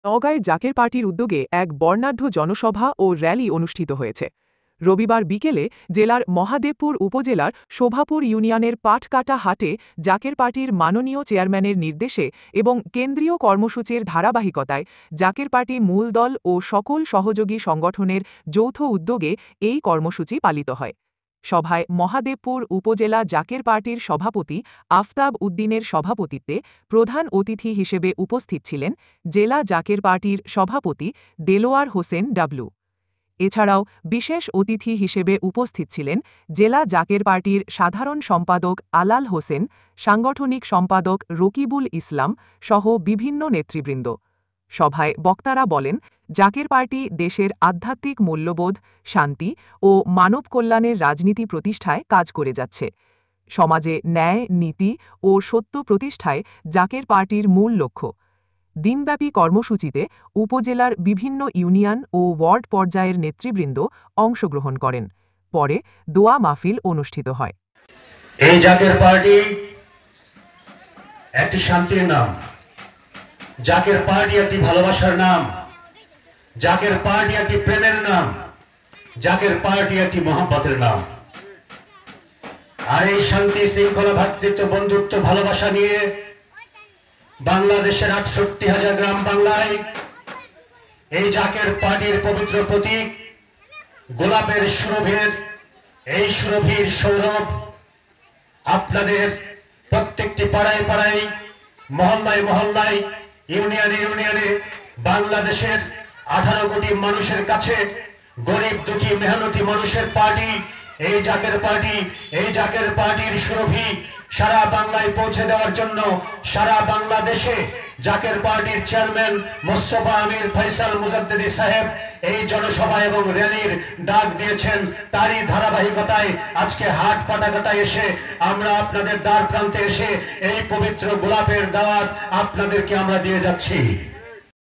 নওগাঁয় জাকের পার্টির উদ্যোগে এক বর্ণাঢ্য জনসভা ও র্যালি অনুষ্ঠিত হয়েছে। রবিবার বিকেলে জেলার মহাদেবপুর উপজেলার শোভাপুর ইউনিয়নের পাটকাটা হাটে জাকের পার্টির মাননীয় চেয়ারম্যানের নির্দেশে এবং কেন্দ্রীয় কর্মসূচির ধারাবাহিকতায় জাকের পার্টি মূল দল ও সকল সহযোগী সংগঠনের যৌথ উদ্যোগে এই কর্মসূচি পালিত হয়। সভায় মহাদেবপুর উপজেলা জাকের পার্টির সভাপতি আফতাব উদ্দিনের সভাপতিত্বে প্রধান অতিথি হিসেবে উপস্থিত ছিলেন জেলা জাকের পার্টির সভাপতি দেলোয়ার হোসেন ডাবলু। এছাড়াও বিশেষ অতিথি হিসেবে উপস্থিত ছিলেন জেলা জাকের পার্টির সাধারণ সম্পাদক আলাল হোসেন, সাংগঠনিক সম্পাদক রকিবুল ইসলাম সহ বিভিন্ন নেতৃবৃন্দ। সভায় বক্তারা বলেন, জাকের পার্টি দেশের আধ্যাত্মিক মূল্যবোধ, শান্তি ও মানব কল্যাণের রাজনীতি প্রতিষ্ঠায় কাজ করে যাচ্ছে। সমাজে ন্যায়, নীতি ও সত্য প্রতিষ্ঠায় জাকের পার্টির মূল লক্ষ্য। দিনব্যাপী কর্মসূচিতে উপজেলার বিভিন্ন ইউনিয়ন ও ওয়ার্ড পর্যায়ের নেতৃবৃন্দ অংশগ্রহণ করেন। পরে দোয়া মাহফিল অনুষ্ঠিত হয়। এই জাকের পার্টি একটি শান্তির নাম, জাকের পার্টি একটি ভালোবাসার নাম, জাকের পার্টি একটি প্রেমের নাম, জাকের পার্টি একটি মহব্বতের নাম। আর এই শান্তি, শৃঙ্খলা, ভ্রাতৃত্ব, বন্ধুত্ব, ভালোবাসা নিয়ে বাংলাদেশের ৬৮,০০০ গ্রাম বাংলায় এই জাকের পার্টির পবিত্র প্রতীক গোলাপের সুরভির, এই সুরভির সৌরভ আপনাদের প্রত্যেকটি পাড়ায় পাড়ায়, মহল্লায় মহল্লায়, ইউনিয়নে ইউনিয়নে বাংলাদেশের ১৮ কোটি মানুষের কাছে, গরিব দুঃখী মেহনতি মানুষের পার্টি এই জাকের পার্টি, এই জাকের পার্টির সুরভি সারা বাংলায় পৌঁছে দেওয়ার জন্য সারা বাংলাদেশে জাকের পার্টির চেয়ারম্যান মোস্তফা আমির ফয়সাল মুজাদ্দেদি সাহেব এই জনসভা এবং র্যালির ডাক দিয়েছেন। তারই ধারাবাহিকতায় আজকে হাট পাটাঘাটায় এসে আমরা আপনাদের দ্বার প্রান্তে এসে এই পবিত্র গোলাপের দাওয়াত আপনাদেরকে আমরা দিয়ে যাচ্ছি।